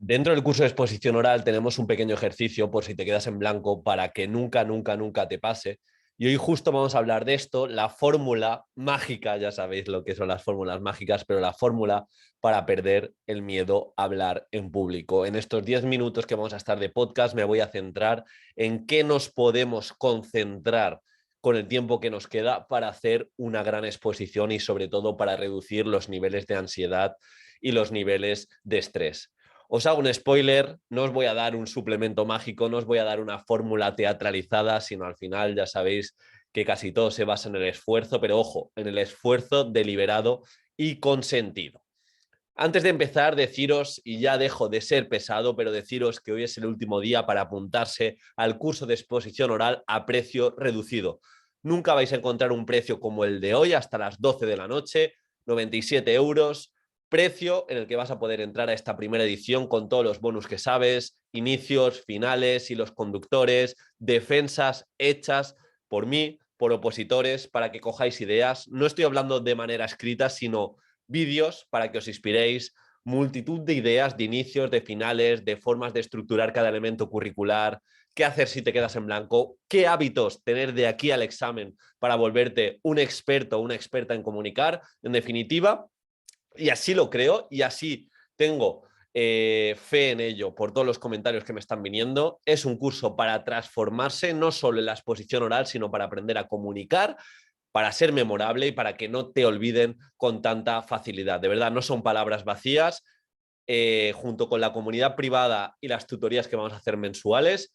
Dentro del curso de exposición oral tenemos un pequeño ejercicio por si te quedas en blanco para que nunca, nunca, nunca te pase. Y hoy justo vamos a hablar de esto, la fórmula mágica, ya sabéis lo que son las fórmulas mágicas, pero la fórmula para perder el miedo a hablar en público. En estos 10 minutos que vamos a estar de podcast me voy a centrar en qué nos podemos concentrar con el tiempo que nos queda para hacer una gran exposición y sobre todo para reducir los niveles de ansiedad y los niveles de estrés. Os hago un spoiler, no os voy a dar un suplemento mágico, no os voy a dar una fórmula teatralizada, sino al final ya sabéis que casi todo se basa en el esfuerzo, pero ojo, en el esfuerzo deliberado y consentido. Antes de empezar, deciros, y ya dejo de ser pesado, pero deciros que hoy es el último día para apuntarse al curso de exposición oral a precio reducido. Nunca vais a encontrar un precio como el de hoy hasta las 12 de la noche, 97 euros, precio en el que vas a poder entrar a esta primera edición con todos los bonus que sabes, inicios, finales y los conductores, defensas hechas por mí, por opositores, para que cojáis ideas. No estoy hablando de manera escrita, sino vídeos para que os inspiréis, multitud de ideas, de inicios, de finales, de formas de estructurar cada elemento curricular, qué hacer si te quedas en blanco, qué hábitos tener de aquí al examen para volverte un experto o una experta en comunicar, en definitiva, y así lo creo y así tengo fe en ello por todos los comentarios que me están viniendo. Es un curso para transformarse no solo en la exposición oral, sino para aprender a comunicar, para ser memorable y para que no te olviden con tanta facilidad. De verdad, no son palabras vacías. Junto con la comunidad privada y las tutorías que vamos a hacer mensuales,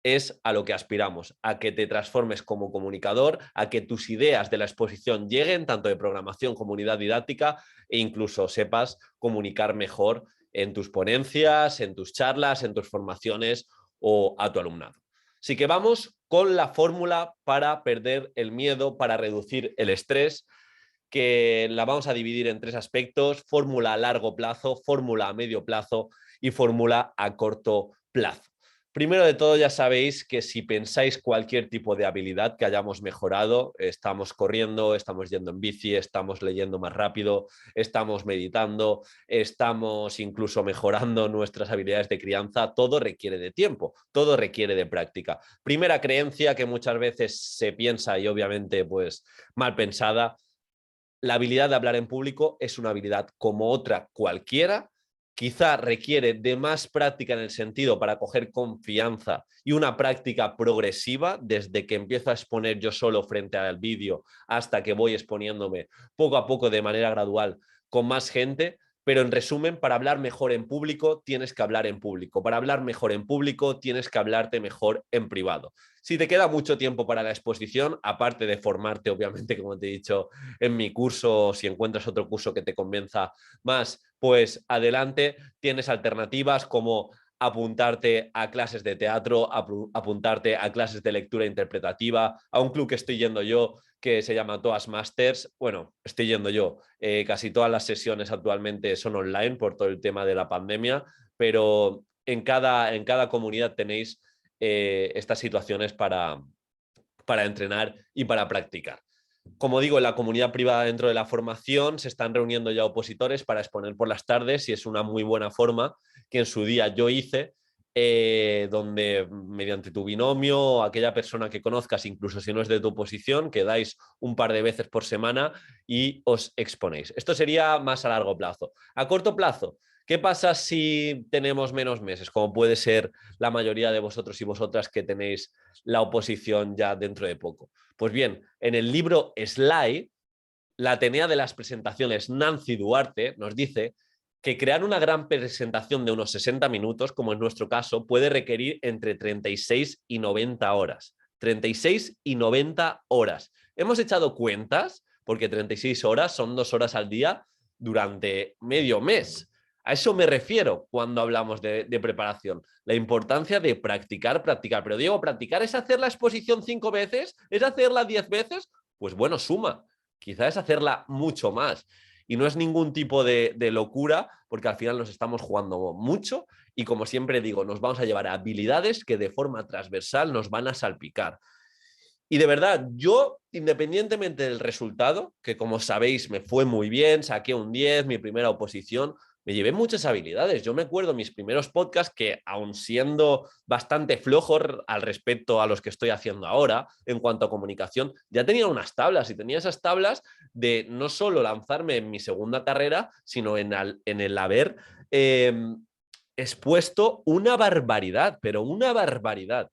es a lo que aspiramos, a que te transformes como comunicador, a que tus ideas de la exposición lleguen, tanto de programación, comunidad didáctica, e incluso sepas comunicar mejor en tus ponencias, en tus charlas, en tus formaciones o a tu alumnado. Así que vamos con la fórmula para perder el miedo, para reducir el estrés, que la vamos a dividir en tres aspectos: fórmula a largo plazo, fórmula a medio plazo y fórmula a corto plazo. Primero de todo, ya sabéis que si pensáis cualquier tipo de habilidad que hayamos mejorado, estamos corriendo, estamos yendo en bici, estamos leyendo más rápido, estamos meditando, estamos incluso mejorando nuestras habilidades de crianza, todo requiere de tiempo, todo requiere de práctica. Primera creencia que muchas veces se piensa y obviamente pues mal pensada: la habilidad de hablar en público es una habilidad como otra cualquiera, quizá requiere de más práctica en el sentido para coger confianza y una práctica progresiva desde que empiezo a exponer yo solo frente al vídeo hasta que voy exponiéndome poco a poco de manera gradual con más gente. Pero en resumen, para hablar mejor en público tienes que hablar en público. Para hablar mejor en público tienes que hablarte mejor en privado. Si te queda mucho tiempo para la exposición, aparte de formarte, obviamente, como te he dicho, en mi curso, si encuentras otro curso que te convenza más, pues adelante. Tienes alternativas como apuntarte a clases de teatro, apuntarte a clases de lectura interpretativa, a un club que estoy yendo yo que se llama Toastmasters. Bueno, estoy yendo yo. Casi todas las sesiones actualmente son online por todo el tema de la pandemia, pero en cada comunidad tenéis estas situaciones para entrenar y para practicar. Como digo, en la comunidad privada dentro de la formación se están reuniendo ya opositores para exponer por las tardes y es una muy buena forma que en su día yo hice, donde mediante tu binomio o aquella persona que conozcas, incluso si no es de tu oposición, quedáis un par de veces por semana y os exponéis. Esto sería más a largo plazo. A corto plazo, ¿qué pasa si tenemos menos meses? Como puede ser la mayoría de vosotros y vosotras que tenéis la oposición ya dentro de poco. Pues bien, en el libro Sly, la Atenea de las presentaciones, Nancy Duarte, nos dice que crear una gran presentación de unos 60 minutos, como en nuestro caso, puede requerir entre 36 y 90 horas. 36 y 90 horas. Hemos echado cuentas, porque 36 horas son 2 horas al día durante medio mes. A eso me refiero cuando hablamos de preparación. La importancia de practicar, practicar. Pero Diego, ¿practicar es hacer la exposición 5 veces? ¿Es hacerla 10 veces? Pues bueno, suma. Quizás es hacerla mucho más. Y no es ningún tipo de locura, porque al final nos estamos jugando mucho y, como siempre digo, nos vamos a llevar a habilidades que de forma transversal nos van a salpicar. Y de verdad, yo, independientemente del resultado, que como sabéis me fue muy bien, saqué un 10, mi primera oposición, me llevé muchas habilidades. Yo me acuerdo mis primeros podcasts que, aun siendo bastante flojos al respecto a los que estoy haciendo ahora en cuanto a comunicación, ya tenía unas tablas y tenía esas tablas de no solo lanzarme en mi segunda carrera, sino en el haber expuesto una barbaridad, pero una barbaridad.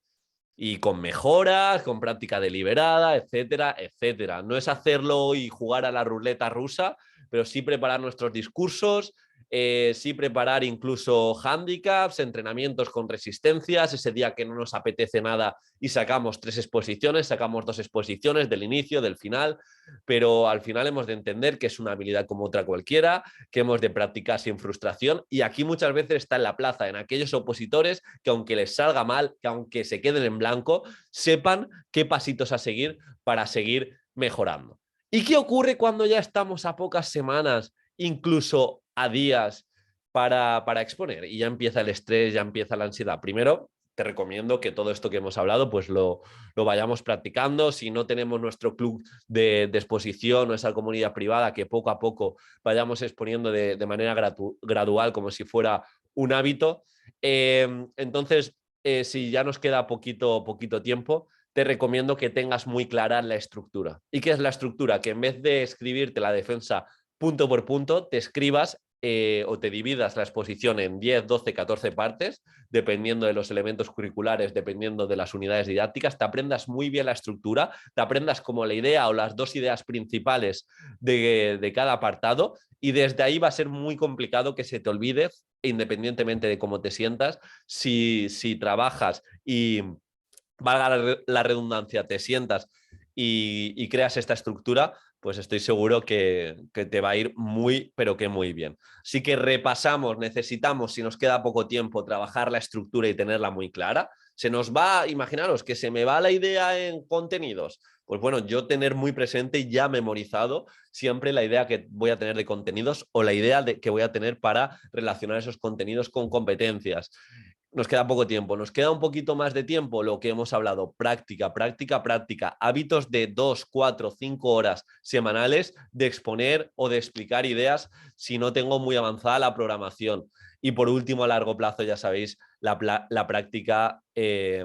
Y con mejoras, con práctica deliberada, etcétera, etcétera. No es hacerlo y jugar a la ruleta rusa, pero sí preparar nuestros discursos, sí preparar incluso handicaps, entrenamientos con resistencias, ese día que no nos apetece nada y sacamos 3 exposiciones, sacamos 2 exposiciones del inicio, del final, pero al final hemos de entender que es una habilidad como otra cualquiera, que hemos de practicar sin frustración, y aquí muchas veces está en la plaza, en aquellos opositores que aunque les salga mal, que aunque se queden en blanco, sepan qué pasitos a seguir para seguir mejorando. ¿Y qué ocurre cuando ya estamos a pocas semanas, incluso a días, para exponer? Y ya empieza el estrés, ya empieza la ansiedad. Primero, te recomiendo que todo esto que hemos hablado pues lo vayamos practicando. Si no tenemos nuestro club de exposición o esa comunidad privada, que poco a poco vayamos exponiendo de manera gradual, como si fuera un hábito. Entonces, si ya nos queda poquito tiempo, te recomiendo que tengas muy clara la estructura. ¿Y qué es la estructura? Que en vez de escribirte la defensa punto por punto, te escribas o te dividas la exposición en 10, 12, 14 partes, dependiendo de los elementos curriculares, dependiendo de las unidades didácticas, te aprendas muy bien la estructura, te aprendas como la idea o las 2 ideas principales de cada apartado, y desde ahí va a ser muy complicado que se te olvide, independientemente de cómo te sientas. Si trabajas y, valga la redundancia, te sientas y creas esta estructura, pues estoy seguro que te va a ir muy, pero que muy bien. Así que repasamos, necesitamos, si nos queda poco tiempo, trabajar la estructura y tenerla muy clara. Se nos va, imaginaros que se me va la idea en contenidos. Pues bueno, yo tener muy presente y ya memorizado siempre la idea que voy a tener de contenidos o la idea que voy a tener para relacionar esos contenidos con competencias. Nos queda poco tiempo, nos queda un poquito más de tiempo, lo que hemos hablado: práctica, práctica, práctica, hábitos de 2, 4, 5 horas semanales de exponer o de explicar ideas si no tengo muy avanzada la programación. Y por último, a largo plazo, ya sabéis, la práctica, el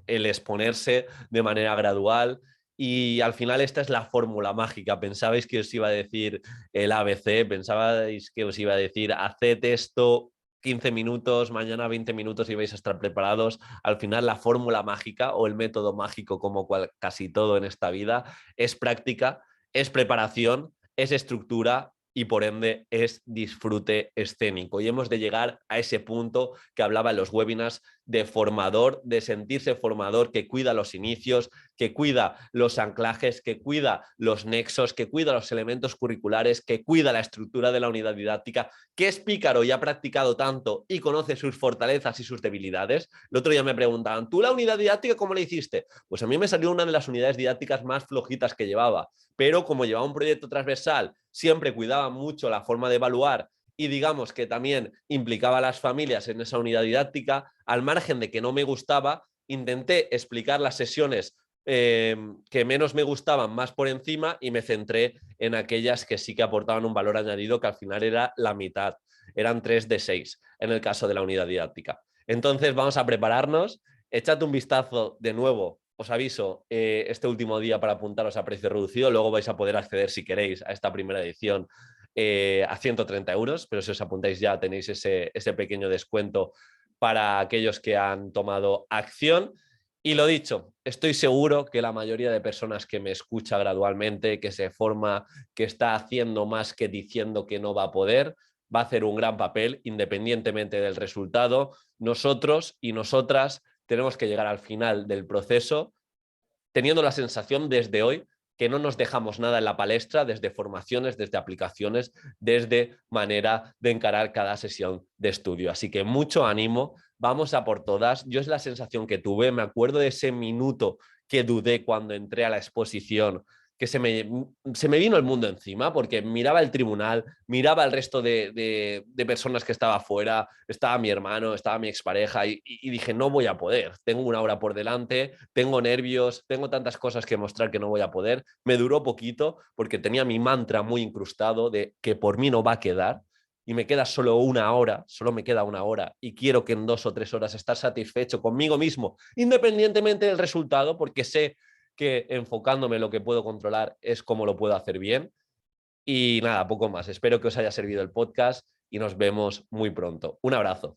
exponerse de manera gradual. Y al final esta es la fórmula mágica. Pensabais que os iba a decir el ABC, pensabais que os iba a decir haced esto 15 minutos, mañana 20 minutos y vais a estar preparados. Al final la fórmula mágica o el método mágico, como casi todo en esta vida, es práctica, es preparación, es estructura y por ende es disfrute escénico. Y hemos de llegar a ese punto que hablaba en los webinars de formador, de sentirse formador, que cuida los inicios, que cuida los anclajes, que cuida los nexos, que cuida los elementos curriculares, que cuida la estructura de la unidad didáctica, que es pícaro y ha practicado tanto y conoce sus fortalezas y sus debilidades. El otro día me preguntaban, ¿tú la unidad didáctica cómo la hiciste? Pues a mí me salió una de las unidades didácticas más flojitas que llevaba, pero como llevaba un proyecto transversal, siempre cuidaba mucho la forma de evaluar y digamos que también implicaba a las familias en esa unidad didáctica, al margen de que no me gustaba, intenté explicar las sesiones que menos me gustaban más por encima y me centré en aquellas que sí que aportaban un valor añadido, que al final era la mitad, eran 3 de 6 en el caso de la unidad didáctica. Entonces vamos a prepararnos, echad un vistazo de nuevo, os aviso, este último día para apuntaros a precio reducido, luego vais a poder acceder si queréis a esta primera edición a 130 euros, pero si os apuntáis ya tenéis ese pequeño descuento para aquellos que han tomado acción. Y lo dicho, estoy seguro que la mayoría de personas que me escucha gradualmente, que se forma, que está haciendo más que diciendo que no va a poder, va a hacer un gran papel independientemente del resultado. Nosotros y nosotras tenemos que llegar al final del proceso teniendo la sensación desde hoy que no nos dejamos nada en la palestra, desde formaciones, desde aplicaciones, desde manera de encarar cada sesión de estudio. Así que mucho ánimo, vamos a por todas. Yo es la sensación que tuve, me acuerdo de ese minuto que dudé cuando entré a la exposición, que se me vino el mundo encima, porque miraba el tribunal, miraba el resto de personas que estaba afuera, estaba mi hermano, estaba mi expareja, y dije, no voy a poder, tengo una hora por delante, tengo nervios, tengo tantas cosas que mostrar que no voy a poder. Me duró poquito porque tenía mi mantra muy incrustado de que por mí no va a quedar, y me queda solo una hora, solo me queda una hora y quiero que en 2 o 3 horas estar satisfecho conmigo mismo, independientemente del resultado, porque sé que enfocándome en lo que puedo controlar es como lo puedo hacer bien. Y nada, poco más. Espero que os haya servido el podcast y nos vemos muy pronto. Un abrazo.